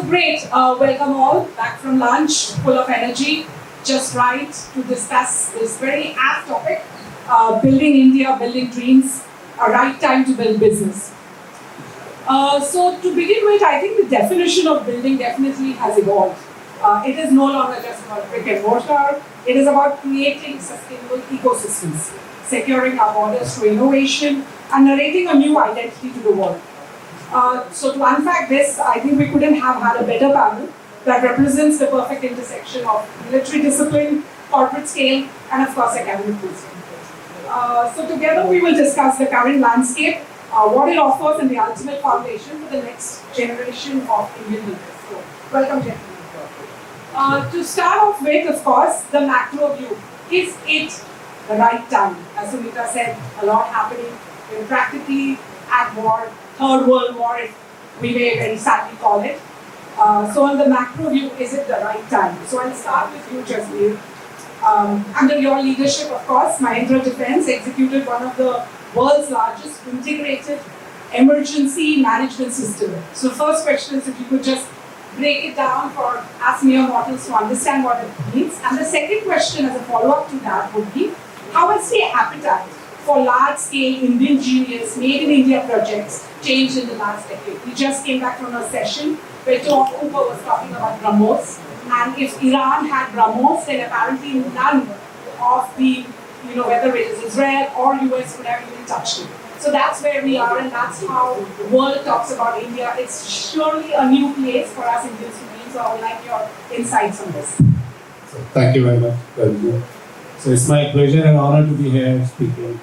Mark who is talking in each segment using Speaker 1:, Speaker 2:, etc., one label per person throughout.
Speaker 1: Great. Welcome all back from lunch, full of energy, just right to discuss this very apt topic, building India, building dreams, a right time to build business. So to begin with, I think the definition of building definitely has evolved. It is no longer just about brick and mortar. It is about creating sustainable ecosystems, securing our borders through innovation, and narrating a new identity to the world. So to unpack this, I think we couldn't have had a better panel that represents the perfect intersection of military discipline, corporate scale, and of course academic wisdom. So together we will discuss the current landscape, what it offers, and the ultimate foundation for the next generation of Indian leaders. So welcome, gentlemen. To start off with, of course, the macro view. Is it the right time? As Sunita said, a lot happening. We're practically at war. Third World War, if we may very sadly call it. So on the macro view, is it the right time? So I'll start with you, Jasbir. Under your leadership, of course, Mahindra Defence executed one of the world's largest integrated emergency management system. So first question is if you could just break it down for us mere mortals to understand what it means. And the second question as a follow-up to that would be, how has the appetite for large-scale indigenous, made-in-India projects changed in the last decade? We just came back from a session where Cooper was talking about BrahMos, and if Iran had BrahMos, then apparently none of the, whether it is Israel or US would have even touched it. So that's where we are, and that's how the world talks about India. It's surely a new place for us Indians to be, so I would like your insights on this.
Speaker 2: So, thank you very much, Rajini. So it's my pleasure and honor to be here speaking.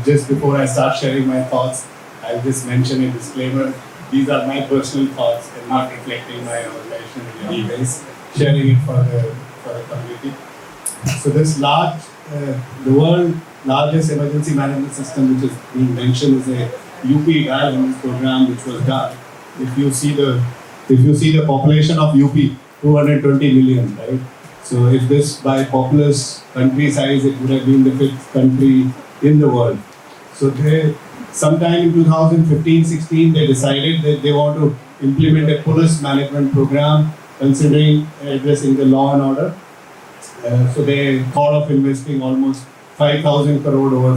Speaker 2: Just before I start sharing my thoughts, I'll just mention a disclaimer. These are my personal thoughts and not reflecting my organization in any ways. Sharing it for the community. So this the world's largest emergency management system, which is being mentioned, is a UP guidance program which was done. If you see the population of UP, 220 million, right? So if this by populous country size, it would have been the 5th country in the world. So sometime in 2015-16, they decided that they want to implement a police management program considering addressing the law and order. So they thought of investing almost 5,000 crore over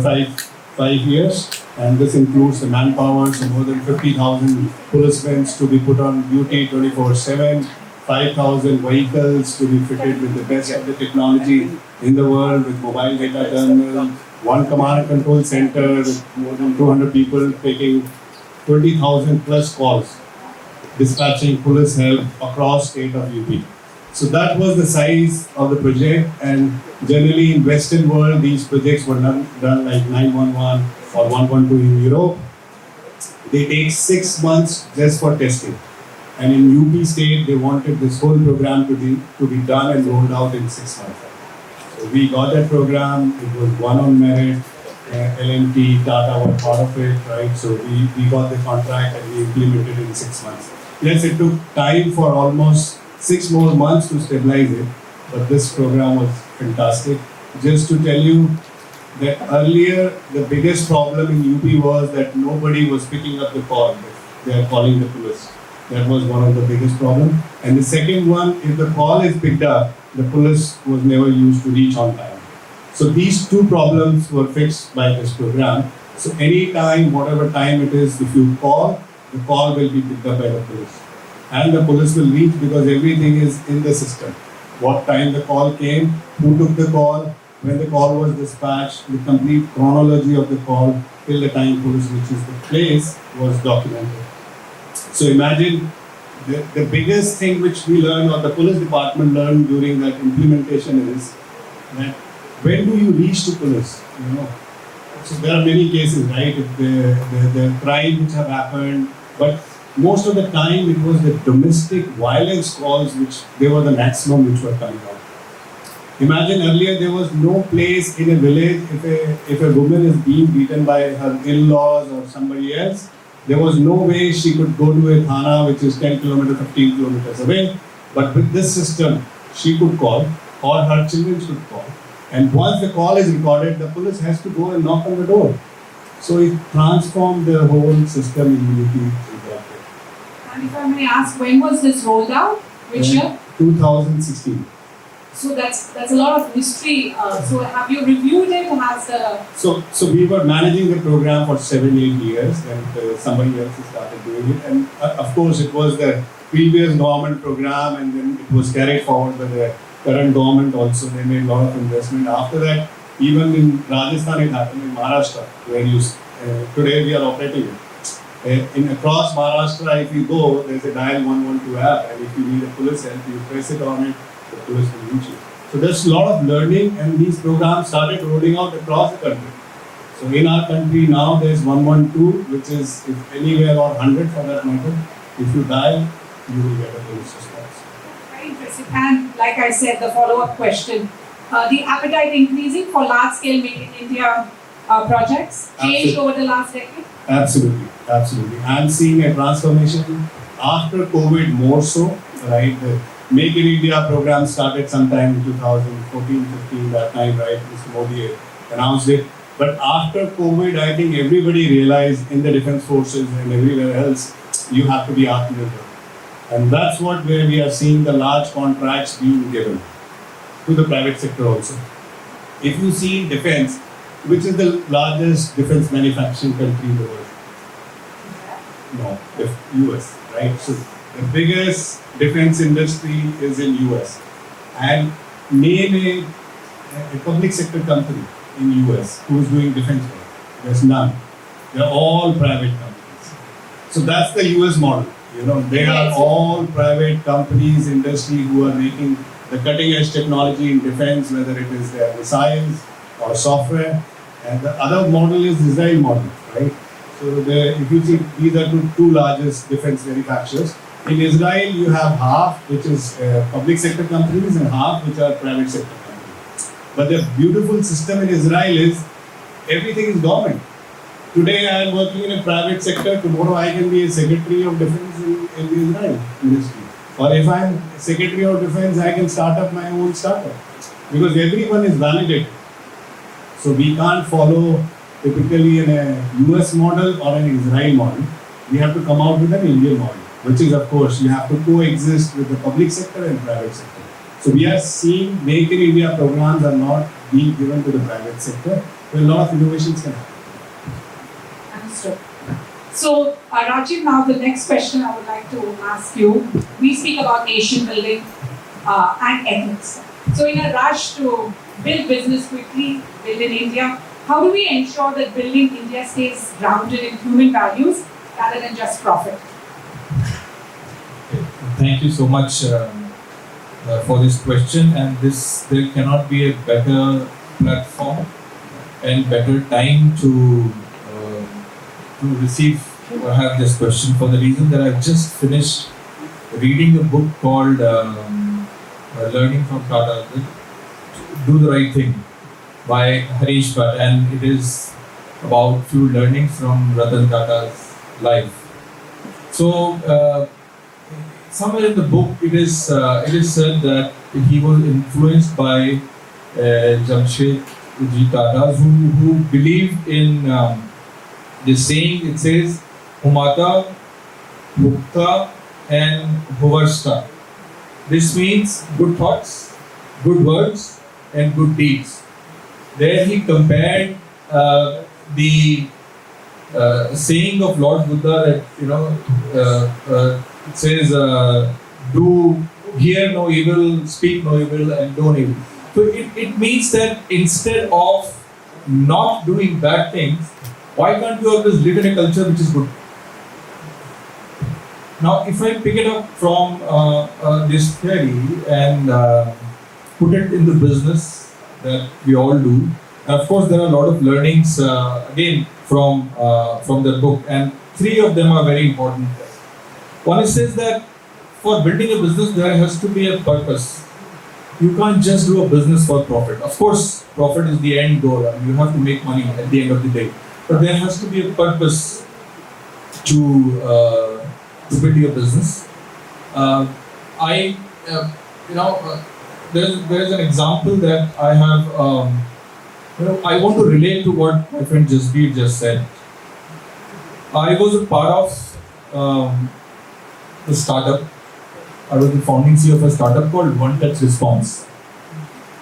Speaker 2: five years, and this includes the manpower, so more than 50,000 policemen to be put on duty 24/7. 5,000 vehicles to be fitted with the best of the technology in the world, with mobile data terminal, one command and control center with more than 200 people taking 20,000 plus calls, dispatching police help across state of UP. So that was the size of the project, and generally in Western world, these projects were done like 911 or 112 in Europe. They take 6 months just for testing. And in UP state, they wanted this whole program to be done and rolled out in 6 months. So we got that program. It was one on merit. L&T, Tata were part of it, right? So we got the contract and we implemented it in 6 months. Yes, it took time for almost 6 more months to stabilize it, but this program was fantastic. Just to tell you that earlier, the biggest problem in UP was that nobody was picking up the call. They are calling the police. That was one of the biggest problems. And the second one, if the call is picked up, the police was never used to reach on time. So these two problems were fixed by this program. So any time, whatever time it is, if you call, the call will be picked up by the police. And the police will reach because everything is in the system. What time the call came, who took the call, when the call was dispatched, the complete chronology of the call till the time police reaches the place was documented. So imagine the biggest thing which we learned or the police department learned during that implementation is that when do you reach to police? So there are many cases, right? The crime which have happened, but most of the time it was the domestic violence calls which they were the maximum which were coming out. Imagine earlier there was no place in a village if a woman is being beaten by her in-laws or somebody else. There was no way she could go to a thana which is 10 kilometers, 15 kilometers away. But with this system, she could call or her children should call. And once the call is recorded, the police has to go and knock on the door. So it transformed the whole system immediately.
Speaker 1: And if I may ask, when was this rolled out? Which year?
Speaker 2: 2016.
Speaker 1: So that's a lot of history. So have you reviewed it? Has the
Speaker 2: So we were managing the program for 7-8 years, and somebody else started doing it. And of course, it was the previous government program, and then it was carried forward by the current government also. They made a lot of investment. After that, even in Rajasthan, it happened in Maharashtra, where today we are operating it. In across Maharashtra, if you go, there's a dial 112 app, and if you need a police help, you press it on it, the police will reach you. So there's a lot of learning, and these programs started rolling out across the country. So in our country now, there's 112, which is if anywhere, or 100 for that matter. If you dial, you will get a police response.
Speaker 1: very interesting. And like I said, the follow-up question: the appetite increasing for large-scale Make in India projects changed over the last decade?
Speaker 2: Absolutely, absolutely. I'm seeing a transformation after COVID more so, right? The Make in India program started sometime in 2014-15, that time, right? Mr. Modi announced it. But after COVID, I think everybody realized in the defense forces and everywhere else, you have to be Atmanirbhar. And that's where we are seeing the large contracts being given to the private sector also. If you see defense, which is the largest defense manufacturing country in the world? No, the US, right? So the biggest defense industry is in US. And name a public sector company in US who is doing defense work. There's none. They're all private companies. So that's the US model. They are all private companies, industry who are making the cutting edge technology in defense, whether it is their missiles or software. And the other model is Israel model, right? So if you see, these are two largest defense manufacturers. In Israel, you have half, which is public sector companies, and half, which are private sector companies. But the beautiful system in Israel is everything is government. Today I am working in a private sector, tomorrow I can be a Secretary of Defense in the Israel ministry. Or if I am Secretary of Defense, I can start up my own startup. Because everyone is validated. So we can't follow typically in a US model or an Israel model. We have to come out with an Indian model, which is, of course, you have to coexist with the public sector and private sector. So we are seeing Make in India programs are not being given to the private sector, where a lot of innovations can happen.
Speaker 1: Understood. So, Rajiv, now the next question I would like to ask you. We speak about nation building and ethics. So, in a rush to build business quickly, build in India, how do we ensure that building India stays grounded in human values rather than just profit?
Speaker 3: Thank you so much for this question, and there cannot be a better platform and better time to receive or have this question, for the reason that I've just finished reading a book called Learning from Tata, Do the Right Thing by Harish Bhatt, and it is about few learnings from Ratan Tata's life. So somewhere in the book it is said that he was influenced by Jamshedji Tata, who believed in this saying. It says Humata, Bhukta and Bhuvarsta. This means good thoughts, good words and good deeds. There he compared the saying of Lord Buddha that it says do hear no evil, speak no evil and do no evil. So it means that instead of not doing bad things, why can't you always live in a culture which is good? Now, if I pick it up from this theory and put it in the business that we all do, and of course there are a lot of learnings again from the book, and three of them are very important. One is says that for building a business there has to be a purpose. You can't just do a business for profit. Of course, profit is the end goal, and you have to make money at the end of the day. But there has to be a purpose to build your business. There's an example that I have. I want to relate to what my friend Jasbir just said. I was a part of the startup. I was the founding CEO of a startup called One Touch Response.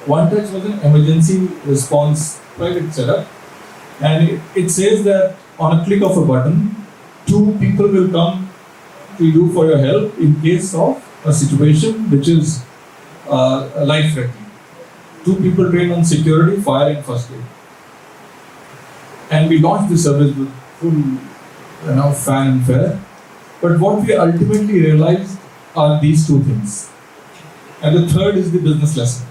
Speaker 3: One Touch was an emergency response private setup, and it says that on a click of a button, 2 people will come to you for your help in case of a situation which is life-threatening. 2 people trained on security, fire, and first aid. And we launched the service with full, fanfare. But what we ultimately realized are these 2 things. And the third is the business lesson.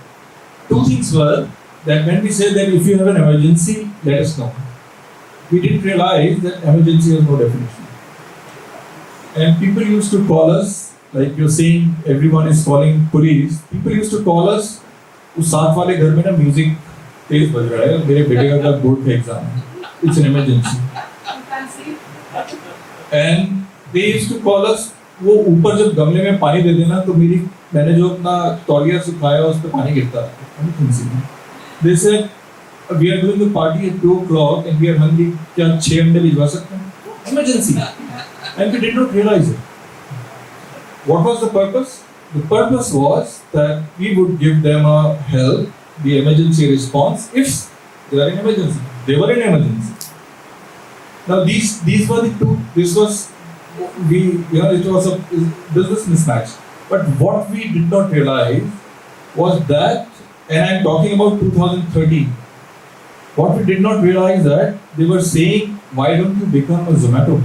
Speaker 3: 2 things were that when we said that if you have an emergency, let us know. We didn't realize that emergency has no definition. And people used to call us, like you're saying, everyone is calling police. People used to call us, उस साथ वाले घर में ना music तेज बज रहा है, मेरे बेटे का बोर्ड का एग्जाम है. It's an emergency. And they used to call us, वो ऊपर जब गमले में पानी दे देना तो मैंने जो अपना तौलिया सुखाया उस पर पानी गिरता है. They said, we are doing the party at 2 o'clock and we are hungry. क्या 6 अंडे भिजवा सकते हैं? Emergency. And we did not realize it. What was the purpose? The purpose was that we would give them a help, the emergency response, if they are in emergency. They were in emergency. Now these were the 2. This was it was a business mismatch. But what we did not realize was that, and I'm talking about 2013. What we did not realize that they were saying, why don't you become a Zomato?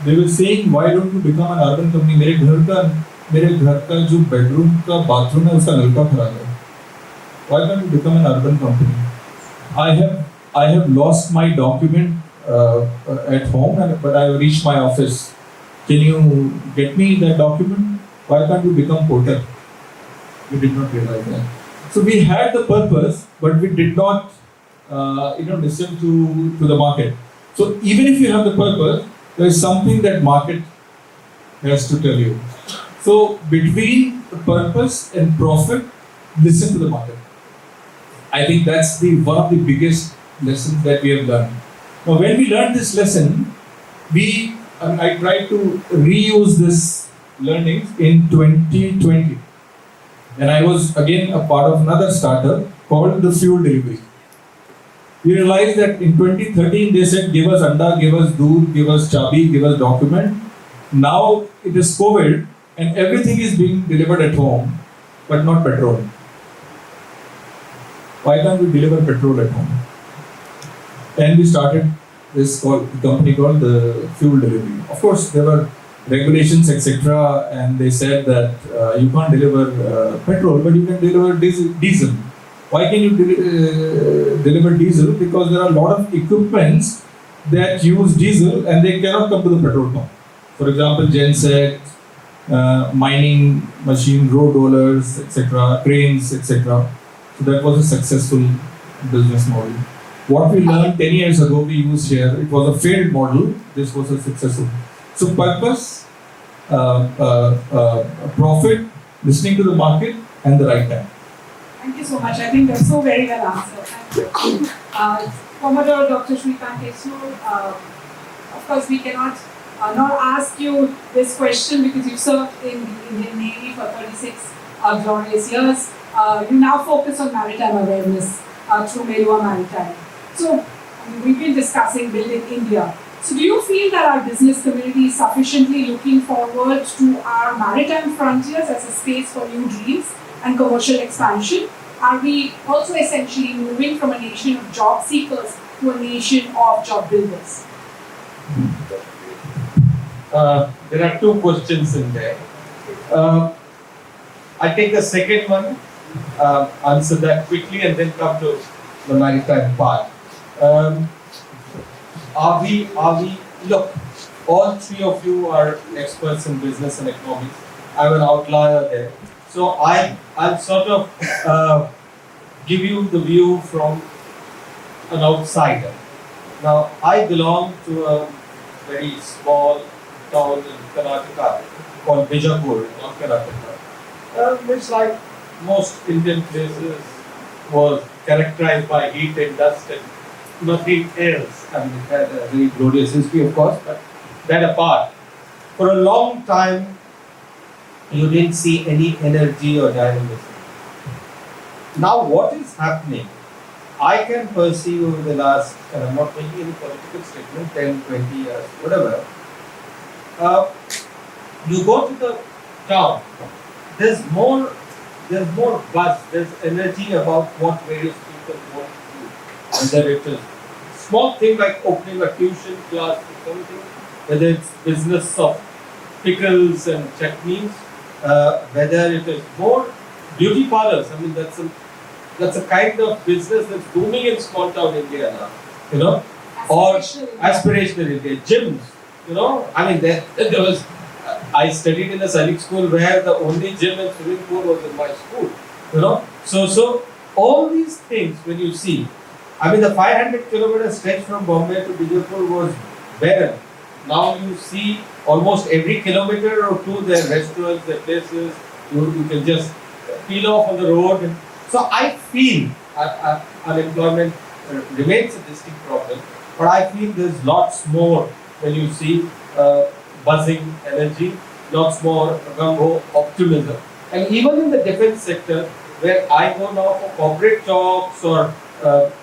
Speaker 3: They were saying, why don't you become an urban company? मेरे घर का जो bedroom का bathroom है उसका नलका खराब है. Why can't you become an urban company? I have lost my document at home, but I have reached my office. Can you get me that document? Why can't you become porter? We did not realize that. So we had the purpose, but we did not listen to the market. So even if you have the purpose, there is something that market has to tell you. So between the purpose and profit, listen to the market. I think that's one of the biggest lessons that we have learned. Now when we learned this lesson, I tried to reuse this learnings in 2020. And I was again a part of another startup called the Fuel Delivery. We realized that in 2013 they said, give us anda, give us doodh, give us chabi, give us document. Now it is COVID and everything is being delivered at home, but not petrol. Why can't we deliver petrol at home? And we started this company called the Fuel Delivery. Of course, there were regulations, etc., and they said that you can't deliver petrol, but you can deliver diesel. Why can you deliver diesel? Because there are a lot of equipments that use diesel and they cannot come to the petrol pump. For example, genset, mining machine, road rollers, etc., cranes, etc. So that was a successful business model. What we learned 10 years ago, we used here. It was a failed model. This was a successful. So purpose, profit, listening to the market, and the right time.
Speaker 1: Thank you so much. I think that's so very well answered. Thank you. Commodore Dr. Srikant Kesnur, of course we cannot not ask you this question because you served in the Indian Navy for 36 glorious years. You now focus on maritime awareness through Melua Maritime. So we've been discussing building India. So do you feel that our business community is sufficiently looking forward to our maritime frontiers as a space for new dreams and commercial expansion? Are we also essentially moving from a nation of job seekers to a nation of job builders?
Speaker 4: There are 2 questions in there. I'll take the second one, answer that quickly, and then come to the maritime part. Are we? Look, all 3 of you are experts in business and economics. I'm an outlier there. So I'll sort of give you the view from an outsider. Now, I belong to a very small town in Karnataka called Bijapur, not Karnataka, which, like most Indian places, was characterized by heat and dust and nothing else. I mean, it had a very glorious history, of course, but that apart, for a long time, you didn't see any energy or dynamism. Now, what is happening? I can perceive over the last, and I'm not making any political statement, 10, 20 years, whatever. You go to the town, there's more buzz, there's energy about what various people want to do. Whether it is small thing like opening a tuition class or something, whether it's business of pickles and chutneys, whether it is more beauty parlors. I mean, that's a kind of business that's booming in small town India now, you know, or aspirational India, gyms, you know. I mean, there was. I studied in a Sainik school where the only gym and swimming pool was in my school, you know. So all these things when you see, I mean, the 500-kilometer stretch from Bombay to Bijapur was barren. Now you see almost every kilometer or two there are restaurants, there are places, you can just peel off on the road. So I feel unemployment remains a distinct problem, but I feel there's lots more when you see buzzing energy, lots more gung-ho optimism. And even in the defense sector, where I go now for corporate talks or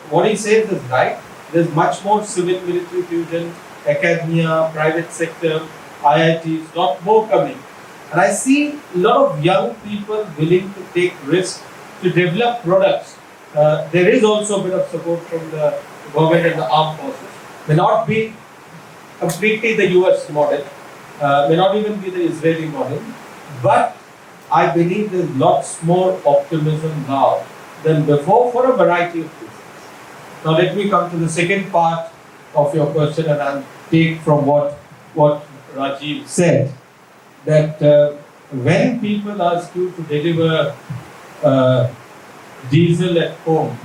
Speaker 4: what he says is right, there's much more civil-military fusion, academia, private sector, IITs, lot more coming. And I see a lot of young people willing to take risks to develop products. There is also a bit of support from the government and the armed forces. May not be completely the US model, may not even be the Israeli model, but I believe there's lots more optimism now than before for a variety of reasons. Now let me come to the second part of your question, and I'll take from what Rajiv said, that when people ask you to deliver diesel at home,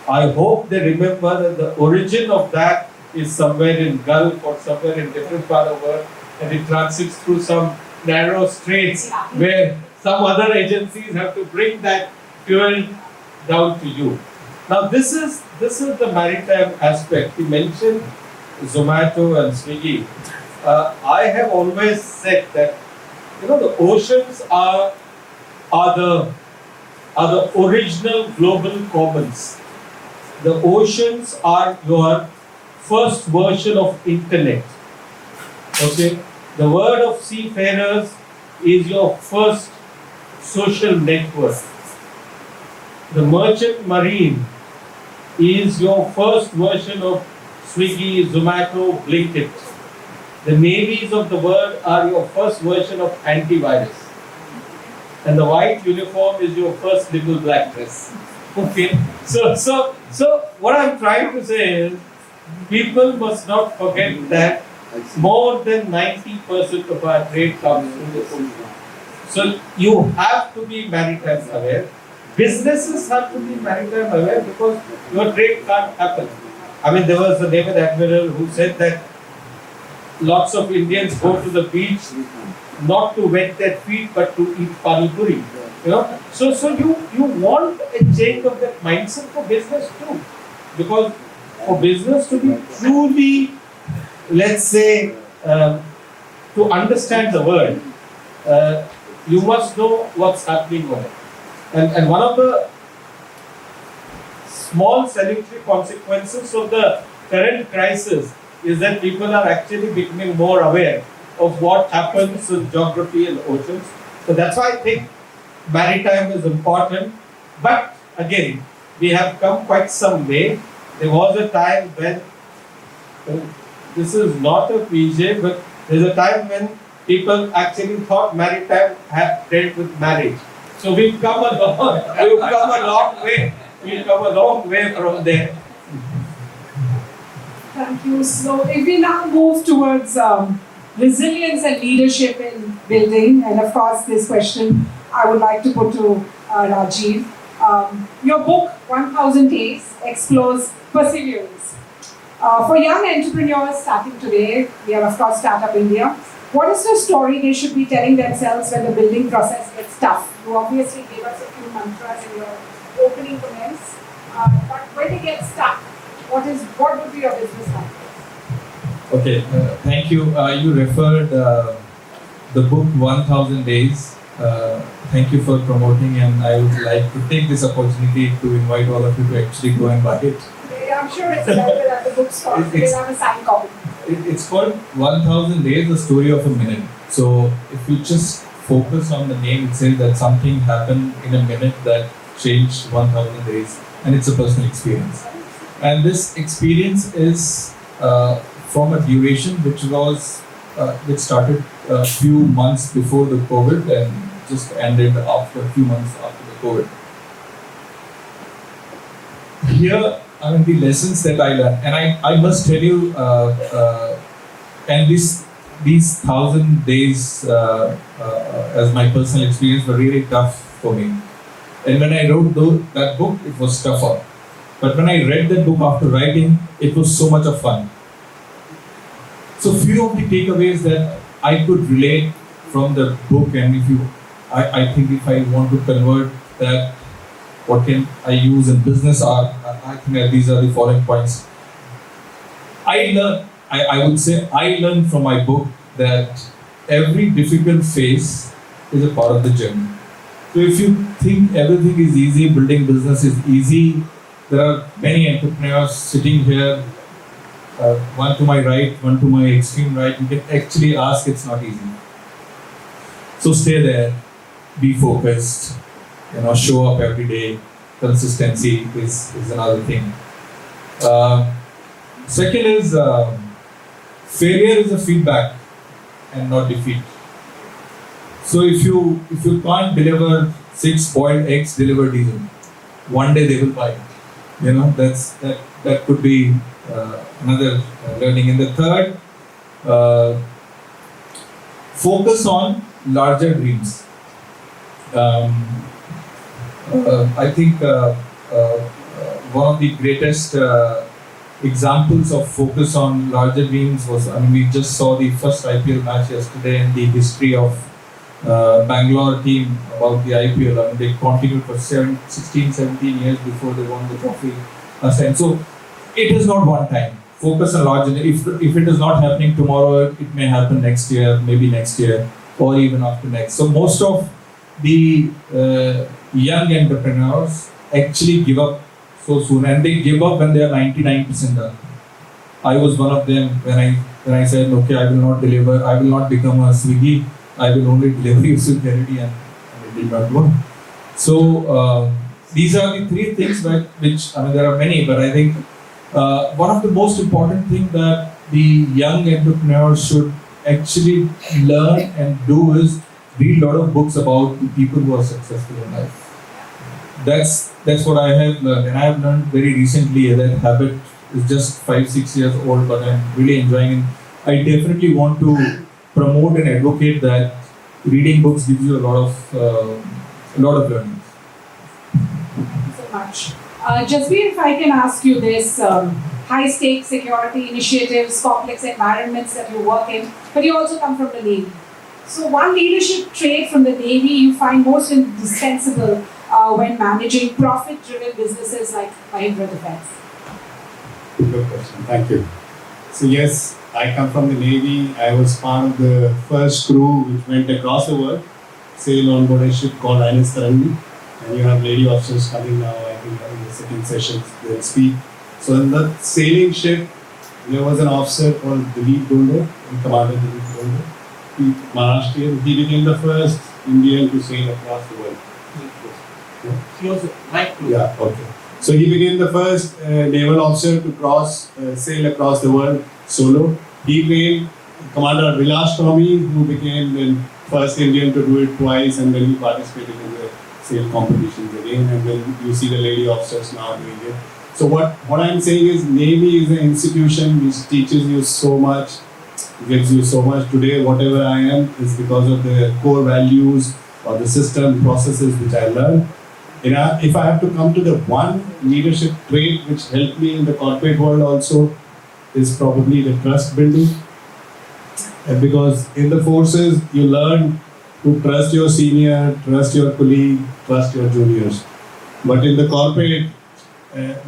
Speaker 4: I hope they remember that the origin of that is somewhere in Gulf or somewhere in different part of the world, and it transits through some narrow straits where some other agencies have to bring that fuel down to you. Now this is the maritime aspect. You mentioned Zomato and Swiggy. I have always said that, you know, the oceans are the original global commons. The oceans are your first version of intellect. Okay, the word of seafarers is your first social network. The merchant marine is your first version of Swiggy, Zomato, Blinkit. The navies of the world are your first version of antivirus. And the white uniform is your first little black dress. Okay, so what I'm trying to say is, people must not forget that more than 90% of our trade comes through the ocean. So you have to be maritime aware. Businesses have to be maritime aware because your trade can't happen. I mean, there was a Navy admiral who said that lots of Indians go to the beach not to wet their feet but to eat pani puri. You know, so you want a change of that mindset for business too, because for business to be truly, let's say, to understand the world, you must know what's happening on it. And one of the small salutary consequences of the current crisis is that people are actually becoming more aware of what happens in geography and oceans. So that's why I think maritime is important. But again, we have come quite some way. There was a time when, this is not a cliche, but there's a time when people actually thought maritime had dealt with marriage. So we've come a long way. We've come a long way from there.
Speaker 1: Thank you. So if we now move towards resilience and leadership in building, and of course this question I would like to put to Rajiv. Your book, 1000 Days, explores perseverance. For young entrepreneurs starting today, we have of course Startup India. What is the story they should be telling themselves when the building process gets tough? You obviously gave us a few mantras in your opening comments, but when they get stuck, what would be your business like?
Speaker 3: Okay, thank you. You referred the book 1000 Days. Thank you for promoting, and I would like to take this opportunity to invite all of you to actually go and buy it.
Speaker 1: I'm sure it's available at the bookstore. They have a signed copy.
Speaker 3: It's called 1000 Days, the story of a minute. So if you just focus on the name, it says that something happened in a minute that changed 1000 days, and it's a personal experience. And this experience is from a duration which started a few months before the COVID and just ended after a few months after the COVID. Here, I mean, the lessons that I learned, and I must tell you, and these 1000 days as my personal experience were really tough for me. And when I wrote that book, it was tougher. But when I read that book after writing, it was so much of fun. So few of the takeaways that I could relate from the book, and I think if I want to convert that, what can I use in business, I think that these are the following points. I would say I learned from my book that every difficult phase is a part of the journey. So if you think everything is easy, building business is easy, there are many entrepreneurs sitting here, one to my right, one to my extreme right. You can actually ask, it's not easy. So stay there, be focused, show up every day. Consistency is another thing. Second is failure is a feedback and not defeat. So if you can't deliver 6 boiled eggs, deliver diesel. One day they will buy it. That could be another learning. And the third, focus on larger dreams. I think one of the greatest examples of focus on larger dreams was, we just saw the first IPL match yesterday, and the history of Bangalore team about the IPL. They continued for 16, 17 years before they won the trophy last time. So it is not one time. Focus on larger. If it is not happening tomorrow, it may happen next year, maybe next year, or even after next. So most of the young entrepreneurs actually give up so soon, and they give up when they are 99% done. I was one of them when I said, okay, I will not deliver, I will not become a Swiggy, I will only deliver you security, and it did not work. So these are the three things which there are many, but I think one of the most important things that the young entrepreneurs should actually learn and do is read a lot of books about the people who are successful in life. That's what I have learned, and I have learned very recently that habit is just 5-6 years old, but I'm really enjoying it. I definitely want to promote and advocate that reading books gives you a lot of learning.
Speaker 1: So much. Jasbir, if I can ask you this, high-stakes security initiatives, complex environments that you work in, but you also come from the Navy. So one leadership trait from the Navy you find most indispensable when managing profit-driven businesses like Mahindra Defense?
Speaker 2: Good question. Thank you. So yes, I come from the Navy. I was part of the first crew which went across the world, sail on board a ship called INS Tarangi. And you have lady officers coming now, I think, in the second session, they'll speak. So in the sailing ship, there was an officer called Dilip Dole, Commander Dilip Dole. Maharashtrian. He became the first Indian to sail across the world.
Speaker 4: He was right.
Speaker 2: Yeah, okay. So he became the first naval officer to sail across the world solo. He trained Commander Vilas Tommy, who became the first Indian to do it twice, and then he participated in the sail competitions again, and then you see the lady officers now doing it. So what I'm saying is, Navy is an institution which teaches you so much, gives you so much. Today, whatever I am is because of the core values or the system processes which I learned. If I have to come to the one leadership trait which helped me in the corporate world also, is probably the trust building. And because in the forces, you learn to trust your senior, trust your colleague, trust your juniors. But in the corporate,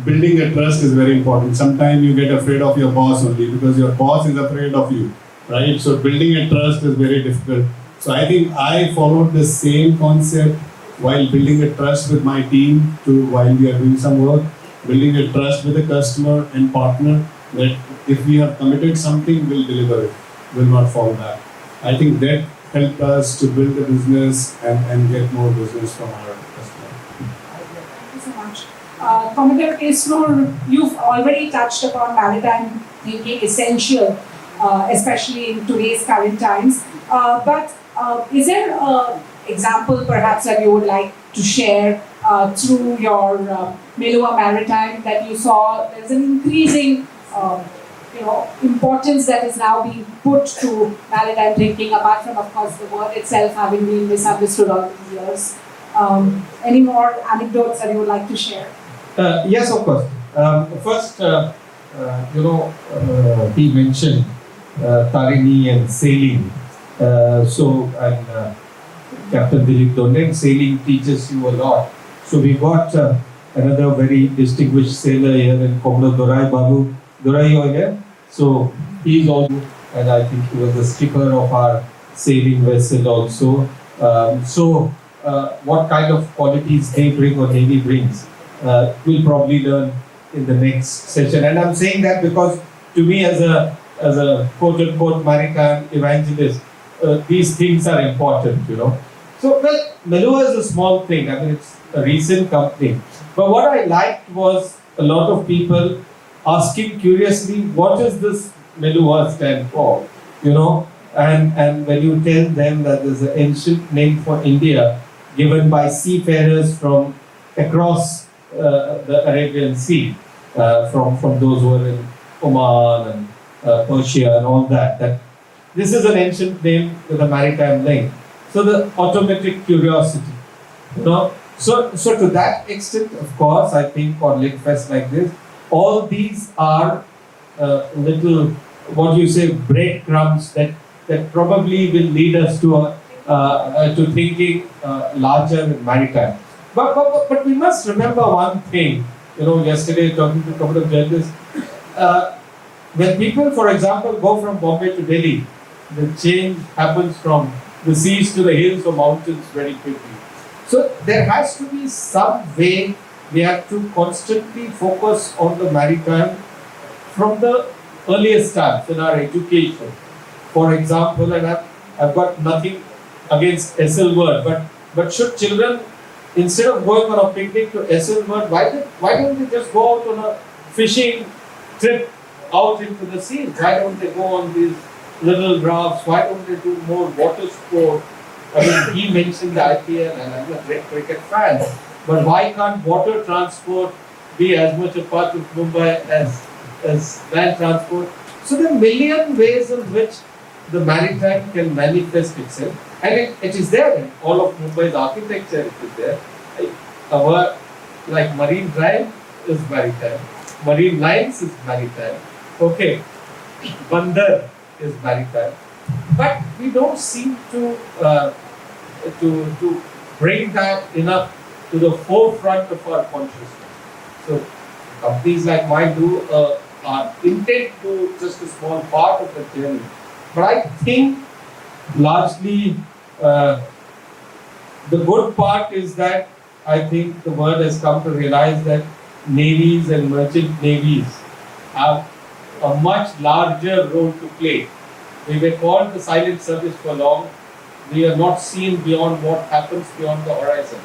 Speaker 2: building a trust is very important. Sometimes you get afraid of your boss only because your boss is afraid of you, right? So building a trust is very difficult. So I think I followed the same concept while building a trust with my team to while we are doing some work, building a trust with the customer and partner that if we have committed something, we'll deliver it, will not fall back. I think that helped us to build the business and get more business from our customers.
Speaker 1: Thank you so much. Commodore Kesnur, you've already touched upon maritime thinking essential, especially in today's current times. But is there an example perhaps that you would like to share through your Melua Maritime that you saw there's an increasing importance that is now being put to maritime thinking, apart from, of course, the word itself having been misunderstood all these years. Any more anecdotes that you would like to share?
Speaker 4: Yes, of course. First, he mentioned Tarini and sailing. Captain Dilip Donde, sailing teaches you a lot. So we got another very distinguished sailor here in Commodore Dorai Babu. Dorai, you are here? So he's also, and I think he was the skipper of our sailing vessel also. What kind of qualities they bring or Navy brings, we'll probably learn in the next session. And I'm saying that because to me as a quote-unquote maritime evangelist, these things are important, So, well, Melua is a small thing. I mean, it's a recent company. But what I liked was a lot of people asking curiously, what does this Melua stand for? And when you tell them that there's an ancient name for India given by seafarers from across the Arabian Sea, from those who are in Oman and Persia and all that this is an ancient name with a maritime link. So the automatic curiosity, So to that extent, of course, I think on Litfest like this, all these are little, breadcrumbs that probably will lead us to thinking larger in maritime. But we must remember one thing. Yesterday talking to a couple of journalists, when people, for example, go from Bombay to Delhi, the change happens from the seas to the hills or mountains very quickly. So there has to be some way we have to constantly focus on the maritime from the earliest times in our education. For example, and I've got nothing against SL word, but should children, instead of going on a picnic to SL word, why don't they just go out on a fishing trip out into the sea? Why don't they go on these little rafts? Why don't they do more water sport? I mean, he mentioned the IPL, and I'm a great cricket fan. But why can't water transport be as much a part of Mumbai as land transport? So there are a million ways in which the maritime can manifest itself. And it is there in all of Mumbai's architecture. It is there. Our Marine Drive is maritime. Marine Lines is maritime. Okay. Bandar is maritime. But we don't seem to bring that enough to the forefront of our consciousness. So companies like mine are intent to just a small part of the journey. But I think largely the good part is that I think the world has come to realize that navies and merchant navies have a much larger role to play. We were called the silent service for long. We are not seen beyond what happens beyond the horizon.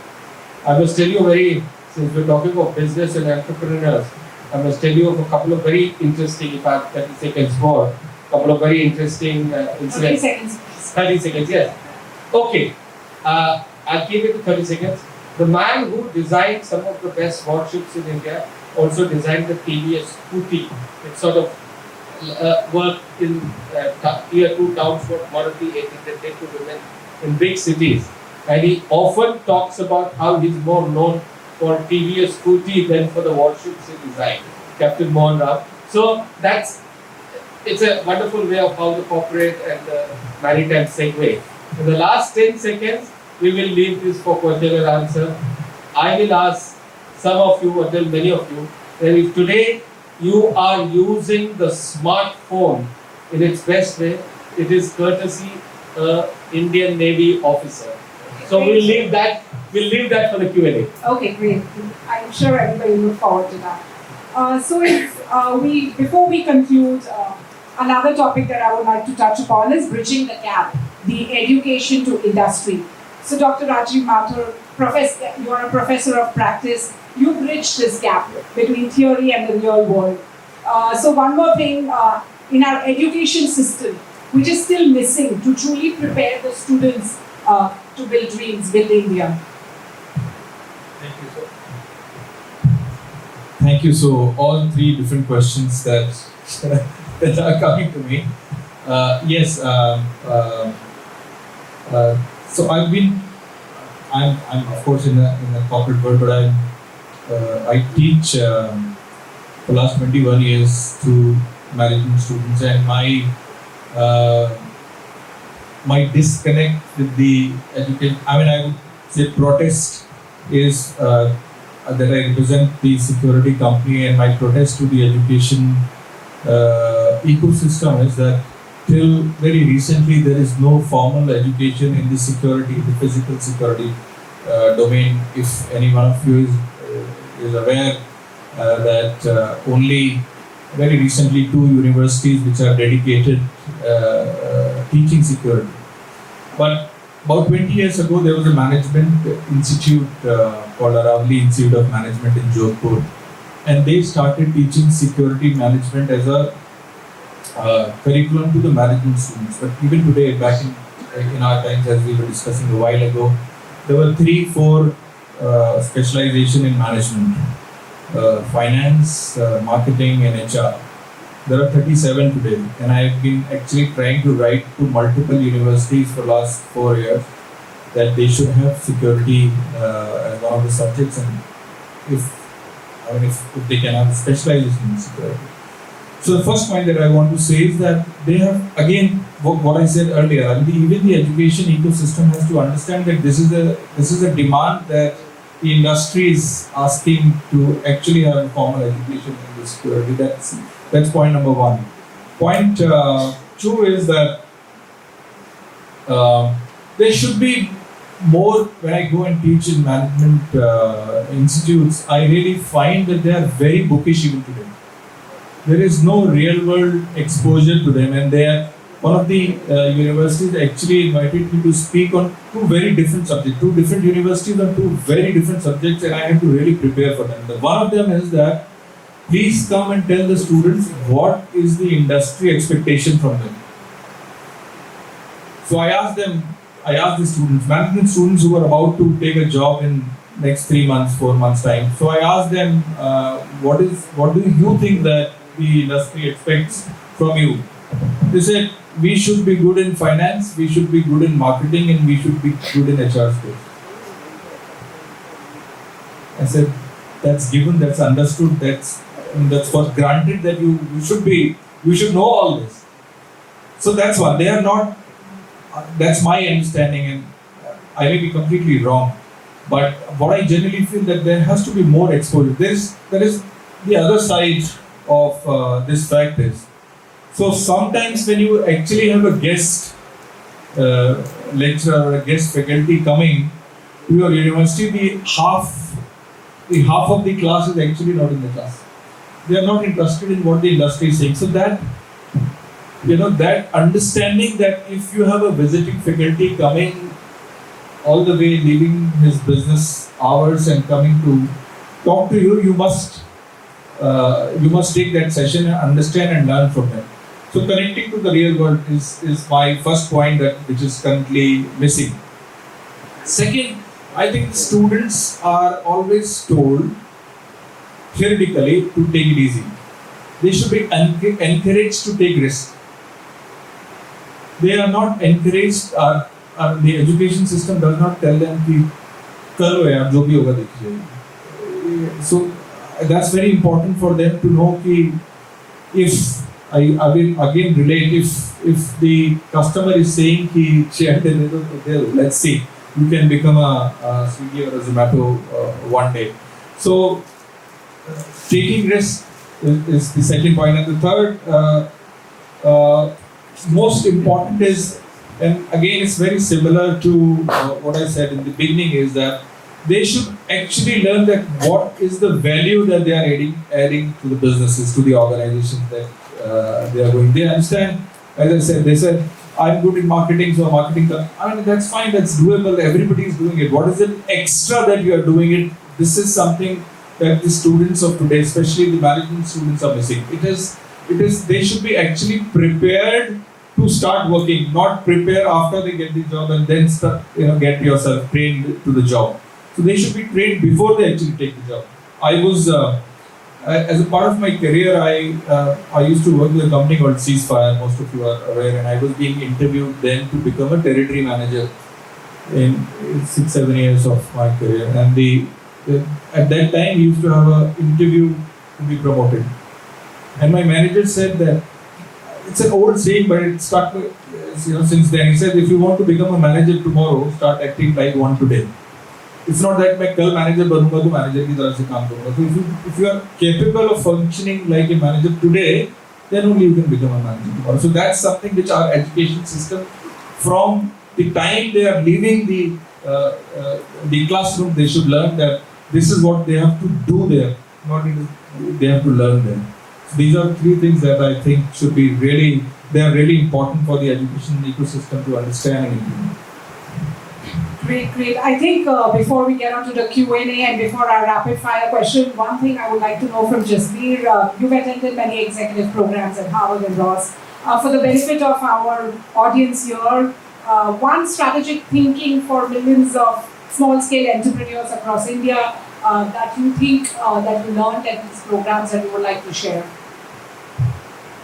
Speaker 4: I must tell you since we're talking of business and entrepreneurs, I must tell you of a couple of very interesting, if I have 30 seconds more, couple of very interesting incidents.
Speaker 1: 30 seconds.
Speaker 4: 30 seconds, yes. Okay, I'll keep it to 30 seconds. The man who designed some of the best warships in India also designed the TVS Scooty. It sort of worked in tier 2 towns for Maruti 800 to women in big cities. And he often talks about how he's more known for TVS Scooty than for the warships he designed, Captain Mohan Rao. So it's a wonderful way of how the corporate and the maritime segue. In the last 10 seconds, we will leave this for question and answer. I will ask some of you, or tell many of you, that if today you are using the smartphone in its best way, it is courtesy Indian Navy officer. So we'll leave that for the Q&A.
Speaker 1: Okay, great. I'm sure everybody look forward to that. So before we conclude, another topic that I would like to touch upon is bridging the gap, the education to industry. So Dr. Rajiv Mathur, you are a professor of practice. You bridge this gap between theory and the real world. So one more thing, in our education system, which is still missing to truly prepare the students to build dreams, build India.
Speaker 3: Thank you, sir. Thank you. So all three different questions that that are coming to me. Yes. So I'm of course in a corporate world, but I teach for last 21 years to management students, and my disconnect with the education, I would say protest is that I represent the security company, and my protest to the education ecosystem is that till very recently there is no formal education in the security, the physical security domain. If any one of you is aware that only very recently 2 universities which are dedicated teaching security. But about 20 years ago, there was a management institute called Aravali Institute of Management in Jodhpur, and they started teaching security management as a curriculum to the management students. But even today, back in our times, as we were discussing a while ago, there were 3-4 specialization in management: finance, marketing, and HR. There are 37 today, and I have been actually trying to write to multiple universities for last 4 years that they should have security as one of the subjects, and if they can have specialization in security. So the first point that I want to say is that they have, again, what I said earlier, even the education ecosystem has to understand that this is a demand that the industry is asking to actually have a formal education in the security. That's point number 1. Point 2 is that there should be more. When I go and teach in management institutes, I really find that they are very bookish even today. There is no real world exposure to them, and they are one of the universities actually invited me to speak on 2 very different subjects, 2 different universities on 2 very different subjects, and I had to really prepare for them. One of them is that please come and tell the students what is the industry expectation from them. So I asked the students, management students who are about to take a job in next 3 months, 4 months time. So I asked them, what do you think that the industry expects from you? They said, we should be good in finance, we should be good in marketing, and we should be good in HR space. I said, that's given, that's understood, that's for granted that you should know all this. So that's one. They are not, that's my understanding, and I may be completely wrong. But what I generally feel that there has to be more exposure. There is the other side of this fact is, so sometimes when you actually have a guest lecturer or a guest faculty coming to your university, the half of the class is actually not in the class. They are not interested in what the industry is saying. So that understanding that if you have a visiting faculty coming all the way, leaving his business hours and coming to talk to you, you must take that session and understand and learn from them. So connecting to the real world is my first point which is currently missing. Second, I think students are always told theoretically to take it easy. They should be encouraged to take risks. They are not encouraged, the education system does not tell them ki karo yaar, jo bhi hoga dekhiye. So that's very important for them to know ki if I will again relate, if the customer is saying ki let's see, you can become a Swiggy or a Zomato one day. So taking risk is the second point. And the third, most important is And again, it's very similar to what I said in the beginning, is that they should actually learn that what is the value that they are adding to the businesses, to the organizations that they are going. They understand, as I said, they said, I'm good in marketing, so marketing. I mean, that's fine, that's doable, everybody is doing it. What is it extra that you are doing it? This is something that the students of today, especially the management students, are missing. They should be actually prepared to start working, not prepare after they get the job and then start, get yourself trained to the job. So they should be trained before they actually take the job. I was, as a part of my career, I used to work with a company called Ceasefire, most of you are aware, and I was being interviewed then to become a territory manager in 6-7 years of my career. And at that time, we used to have an interview to be promoted. And my manager said that, it's an old saying, but it stuck since then. He said, if you want to become a manager tomorrow, start acting like one today. It's not that मैं कल manager बनूंगा तो manager की तरह से काम करूंगा. So if you are capable of functioning like a manager today, then only you can become a manager tomorrow. So that's something which our education system, from the time they are leaving the classroom, they should learn that this is what they have to do there, not they have to learn there. So these are three things that I think should be they are really important for the education ecosystem to understand and implement.
Speaker 1: Great. I think before we get onto the Q&A and before our rapid fire question, one thing I would like to know from Jasbir, you've attended many executive programs at Harvard and Ross. For the benefit of our audience here, one strategic thinking for millions of small-scale entrepreneurs across India that you think that you learned at these programs that you would like to share?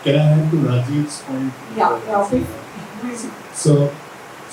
Speaker 2: Can I add to Rajiv's point?
Speaker 1: Yeah.
Speaker 2: So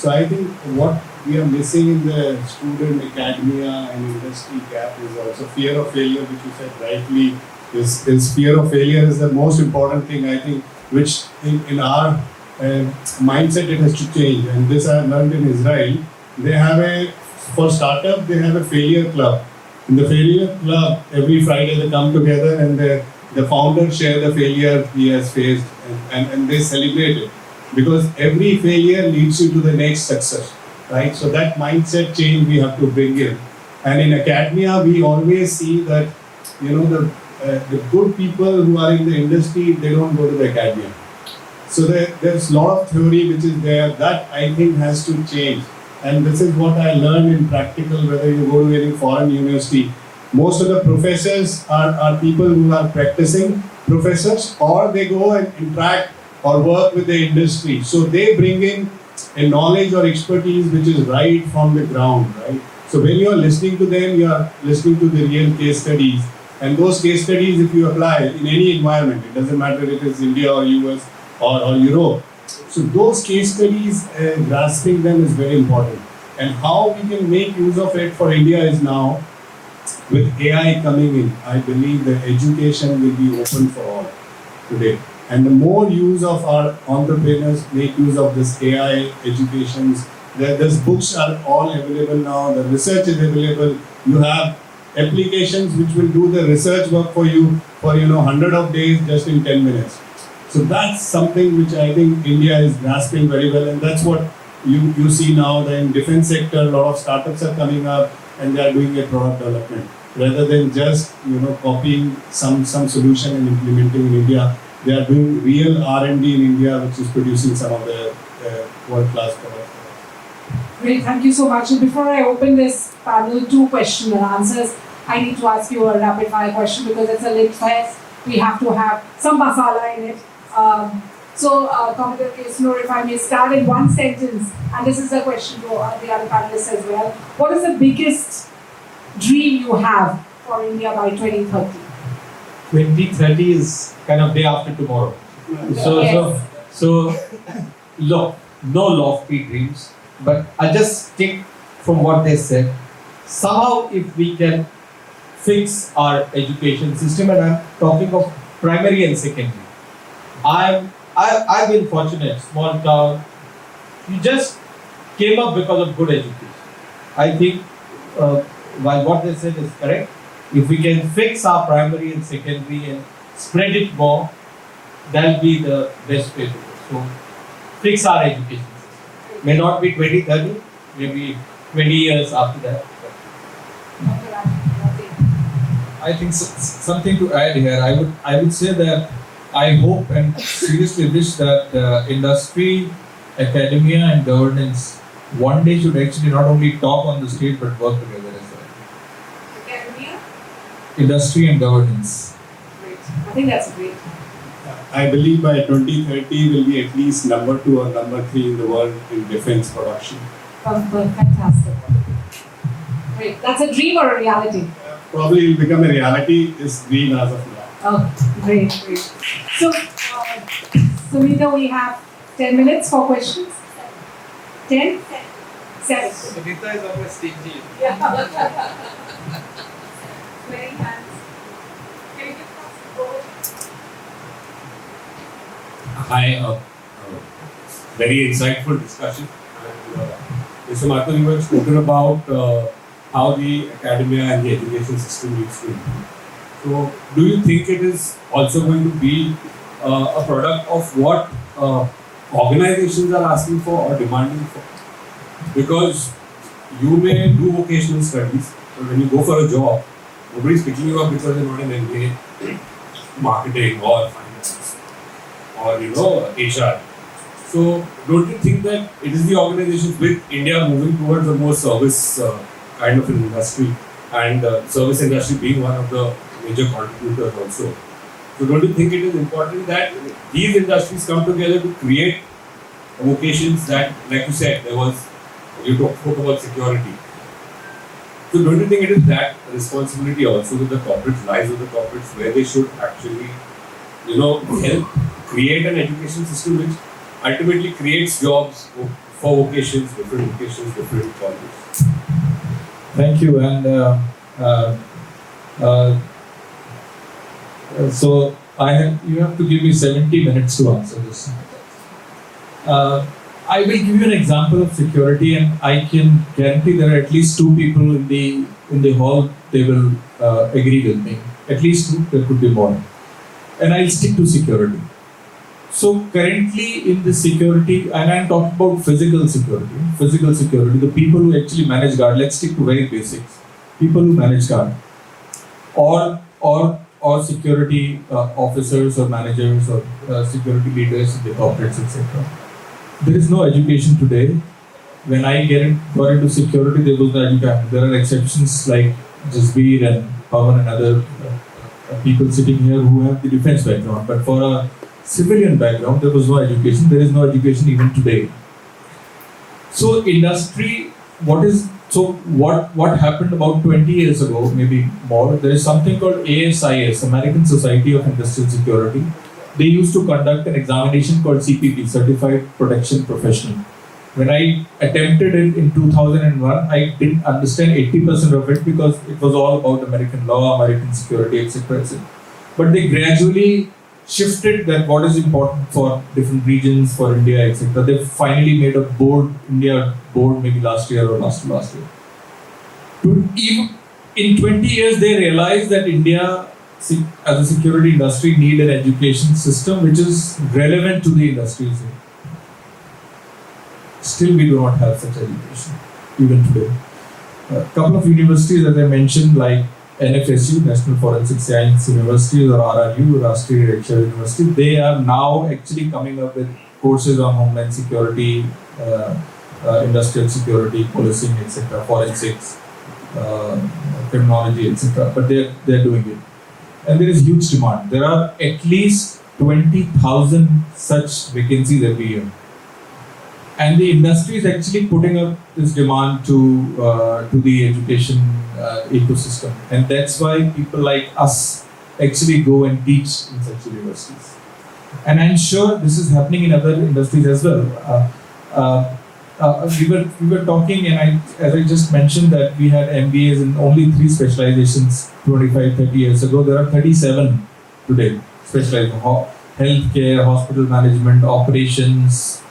Speaker 2: I think what we are missing in the student academia and industry gap is also fear of failure, which you said rightly. Is fear of failure is the most important thing, I think, which in our mindset it has to change. And this I have learned in Israel. They have for startup, they have a failure club. In the failure club, every Friday they come together and the founder share the failure he has faced and they celebrate it. Because every failure leads you to the next success, right? So that mindset change we have to bring in. And in academia, we always see that, the good people who are in the industry, they don't go to the academia. So there's a lot of theory which is there that I think has to change. And this is what I learned in practical, whether you go to any foreign university. Most of the professors are people who are practicing professors, or they go and interact or work with the industry. So they bring in a knowledge or expertise which is right from the ground, right? So when you are listening to them, you are listening to the real case studies. And those case studies, if you apply in any environment, it doesn't matter if it is India or US or Europe. So those case studies, grasping them is very important. And how we can make use of it for India is now, with AI coming in, I believe the education will be open for all today. And the more use of our entrepreneurs make use of this AI educations, these books are all available now, the research is available. You have applications which will do the research work for you for 100 of days just in 10 minutes. So that's something which I think India is grasping very well, and that's what you see now that in defense sector, a lot of startups are coming up and they are doing a product development. Rather than just copying some solution and implementing in India, they are doing real R&D in India, which is producing some of the world-class products.
Speaker 1: Great, thank you so much. And before I open this panel to question and answers, I need to ask you a rapid fire question because it's a lit fest. We have to have some masala in it. Commentator Kesnur, if I may start in one sentence, and this is a question to the other panelists as well. What is the biggest dream you have for India by 2030?
Speaker 4: 2030 is kind of day after tomorrow. So look, no lofty dreams, but I just stick from what they said. Somehow, if we can fix our education system, and I'm talking of primary and secondary. I've been fortunate, small town. You just came up because of good education. I think while what they said is correct, if we can fix our primary and secondary and spread it more, that'll be the best way to go. So fix our education system. May not be 2030, maybe 20 years after that.
Speaker 3: I think something to add here. I would say that I hope and seriously wish that industry, academia, and governance one day should actually not only talk on the stage but work together as well.
Speaker 1: Academia?
Speaker 3: Industry and governance.
Speaker 1: Great. I think that's great.
Speaker 2: I believe by 2030 will be at least number 2 or number 3 in the world in defense production.
Speaker 1: Fantastic. Great. That's a dream or a reality?
Speaker 2: Probably will become a reality. Is dream as of now.
Speaker 1: Oh, great. So, Sunita, we have 10 minutes for questions. 10? 7.
Speaker 4: Sunita is always stingy.
Speaker 1: Yeah. Very hands. Can you give us over?
Speaker 5: Hi, very insightful discussion. And, Mr. Mathur, you have spoken about how the academia and the education system needs to improve. So, do you think it is also going to be a product of what organizations are asking for or demanding for? Because you may do vocational studies, but when you go for a job, nobody is picking you up because you're not an MBA, marketing or finance or HR. So, don't you think that it is the organizations with India moving towards a more service kind of an industry, and service industry being one of the major contributors also? So, don't you think it is important that these industries come together to create vocations that, like you said, you spoke about security. So, don't you think it is that responsibility also that the corporates lies with the corporates, where they should actually, help create an education system which ultimately creates jobs for vocations, different colleges?
Speaker 3: Thank you. And so you have to give me 70 minutes to answer this. I will give you an example of security, and I can guarantee there are at least 2 people in the hall. They will agree with me. At least 2. There could be more. And I'll stick to security. So currently in the security, and I'm talking about physical security, the people who actually manage guard. Let's stick to very basics. People who manage guard, or security officers or managers or security leaders in the corporates, etc. There is no education today. When I got into security, there was no education. There are exceptions like Jasbir and Bhabha and other people sitting here who have the defense background. But for a civilian background, there was no education. There is no education even today. So industry, what happened about 20 years ago, maybe more, there is something called ASIS, American Society of Industrial Security. They used to conduct an examination called CPP, Certified Protection Professional. When I attempted it in 2001, I didn't understand 80% of it because it was all about American law, American security, etc. But they gradually shifted that what is important for different regions, for India, etc. They finally made a India board maybe last year or last year. In 20 years, they realized that India, as a security industry, need an education system which is relevant to the industries. Still, we do not have such education, even today. A couple of universities, as I mentioned, like NFSU, National Forensic Science University, or RRU, Rashtriya Raksha University, they are now actually coming up with courses on homeland security, industrial security, policing, etc., forensics, criminology, etc. But they're doing it. And there is huge demand. There are at least 20,000 such vacancies every year. And the industry is actually putting up this demand to the education ecosystem. And that's why people like us actually go and teach in such universities. And I'm sure this is happening in other industries as well. We were talking, and as I just mentioned, that we had MBAs in only 3 specializations 25, 30 years ago. There are 37 today, specialized in healthcare, hospital management, operations.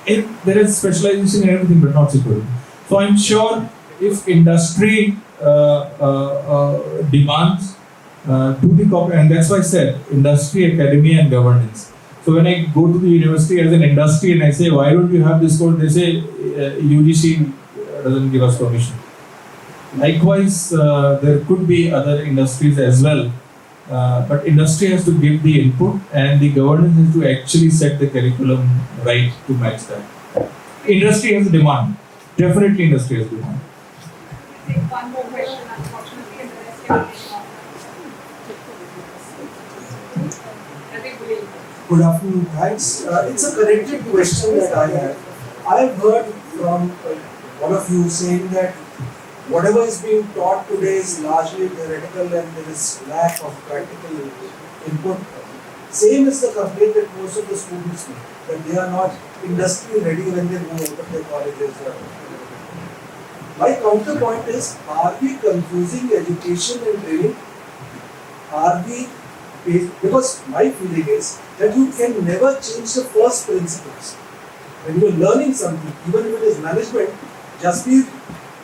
Speaker 3: There is specialization in everything, but not security. So I'm sure if industry demands to the corporate, and that's why I said industry, academia, and governance. So when I go to the university as an industry and I say, why don't you have this code? They say, UGC doesn't give us permission. Likewise, there could be other industries as well. But industry has to give the input and the government has to actually set the curriculum right to match that. Industry has a demand. Definitely industry has demand.
Speaker 1: We'll take one more question, unfortunately, and the rest can be Rajiv.
Speaker 6: Good afternoon, thanks. It's a connected question that I have. I have heard from one of you saying that whatever is being taught today is largely theoretical and there is lack of practical input. Same is the complaint that most of the students make, that they are not industry ready when they move out of their colleges. My counterpoint is, are we confusing education and training? Are we, because my feeling is that you can never change the first principles. When you are learning something, even if it is management, Jasbir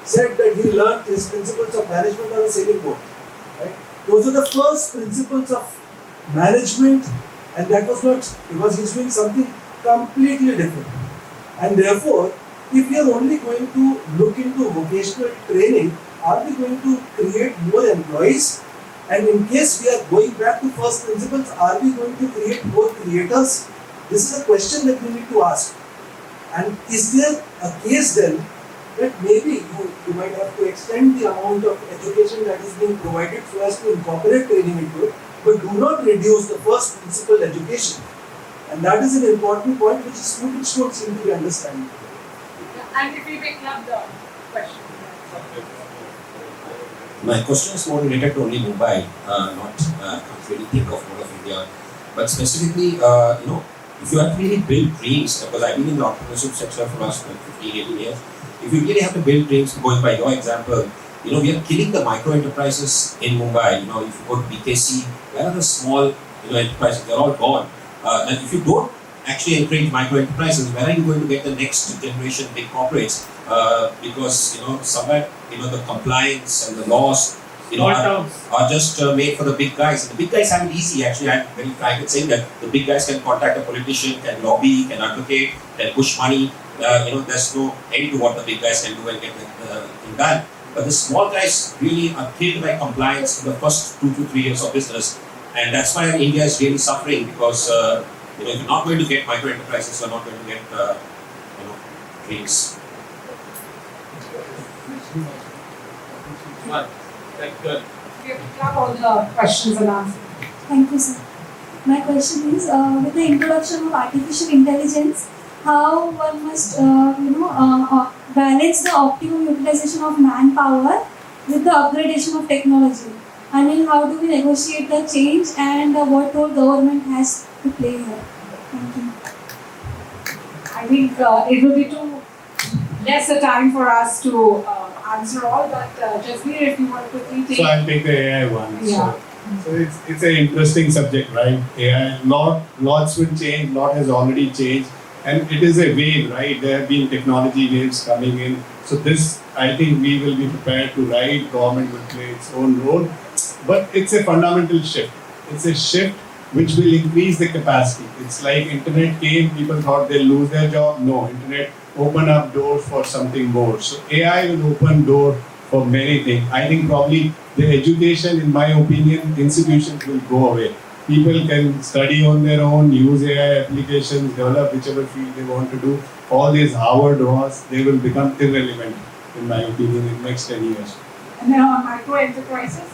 Speaker 6: said that he learned his principles of management on a sailing boat. Right? Those are the first principles of management, and that was not, because he's doing something completely different. And therefore, if we are only going to look into vocational training, are we going to create more employees? And in case we are going back to first principles, are we going to create more creators? This is a question that we need to ask. And is there a case then that maybe you might have to extend the amount of education that is being provided so as to incorporate training into it, but do not reduce the first principle education. And that is an important point which students don't seem to be understanding.
Speaker 1: And if we may club the question.
Speaker 7: My question is more related to only Mumbai, can't really think of whole of India. But specifically, if you have to really build dreams, because I've been in the entrepreneurship sector for the last 15, 18 years, if you really have to build dreams, going by your example, we are killing the micro enterprises in Mumbai. If you go to BKC, where are the small enterprises? They're all gone. And if you don't actually encourage micro enterprises, where are you going to get the next generation big corporates? Because somewhere the compliance and the laws are just made for the big guys. And the big guys have it easy. Actually, I'm very frank in saying that the big guys can contact a politician, can lobby, can advocate, can push money. There's no end to what the big guys can do and get the thing done. But the small guys really are killed by compliance in the first 2 to 3 years of business. And that's why India is really suffering, because if you're not going to get micro enterprises, you're not going to get dreams.
Speaker 1: We have to club all the questions and answers.
Speaker 8: Thank you, sir. My question is, with the introduction of artificial intelligence, how one must, balance the optimum utilization of manpower with the upgradation of technology? I mean, how do we negotiate the change, and what role government has to play here? Thank you.
Speaker 1: I think it will be too less a time for us to answer all, but Jasbir, if you want to quickly take.
Speaker 2: So I'll take the AI one.
Speaker 1: Yeah.
Speaker 2: So it's an interesting subject, right? AI, lots will change, lot has already changed, and it is a wave, right? There have been technology waves coming in. So this, I think we will be prepared to ride. Government will play its own role, but it's a fundamental shift. It's a shift which will increase the capacity. It's like internet came, people thought they'll lose their job. No, internet open up doors for something more. So AI will open door for many things. I think probably the education, in my opinion, institutions will go away. People can study on their own, use AI applications, develop whichever field they want to do. All these Harvard laws, they will become irrelevant, in my opinion, in the next 10 years.
Speaker 1: And then on micro enterprises?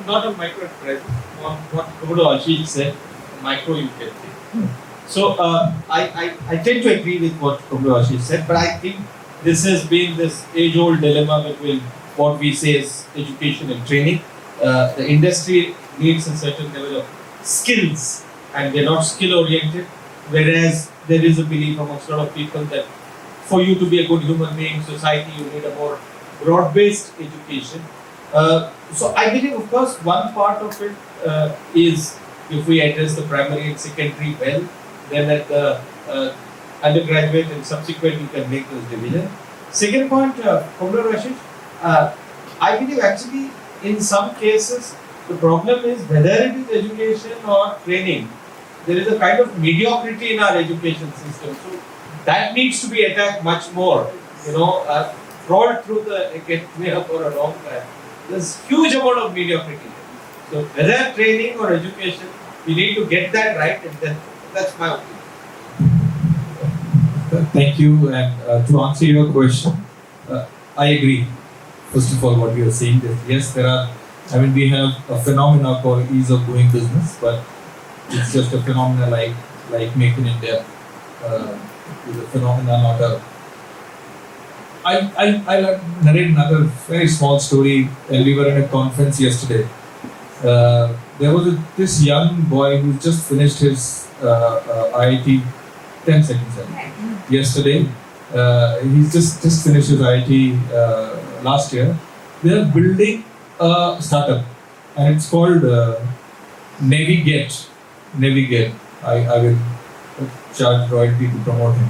Speaker 4: Not on micro enterprises, on what Ashish said, micro you can take. So I tend to agree with what Ashish said, but I think this has been this age-old dilemma between what we say is education and training. The industry needs a certain level of skills, and they're not skill-oriented, whereas there is a belief amongst a lot of people that for you to be a good human being in society, you need a more broad-based education. So I believe, of course, one part of it is if we address the primary and secondary well, then at the undergraduate and subsequent you can make those divisions. Second point, Ashish, I believe actually in some cases the problem is whether it is education or training. there is a kind of mediocrity in our education system. So that needs to be attacked much more. Crawled through the academia for a long time. There's huge amount of mediocrity. So whether training or education, we need to get that right, and then that's my opinion.
Speaker 3: Thank you. And to answer your question, I agree. First of all, what you are saying that yes, we have a phenomena called ease of doing business, but it's just a phenomena like Make in India. Is a phenomena, not a. I'll narrate another very small story. And we were in a conference yesterday. There was this young boy who just finished his IIT. 10 seconds. Yesterday, he's just finished his IIT last year. They are building a startup, and it's called Navigate. Navigate. I will charge royalty to promote him.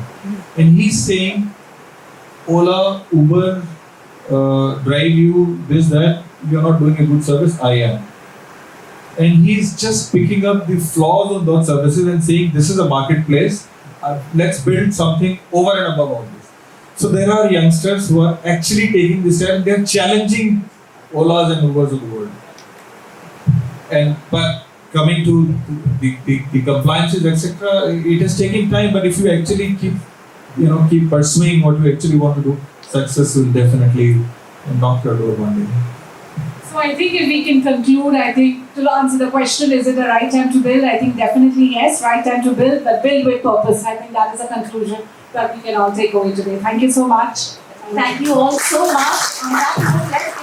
Speaker 3: And he's saying, Ola, Uber, drive you, this, that, you're not doing a good service, I am. And he's just picking up the flaws of those services and saying, this is a marketplace, let's build something over and above all this. So there are youngsters who are actually taking this step, they're challenging Olas and Ubers of the world. But coming to the compliances, etc., it is taking time, but if you actually keep pursuing what you actually want to do, success will definitely knock your door one day.
Speaker 1: So I think if we can conclude, I think to answer the question, is it the right time to build? I think definitely yes, right time to build, but build with purpose. I think that is a conclusion that we can all take away today. Thank you so much.
Speaker 9: Thank you all so much. On that note, let's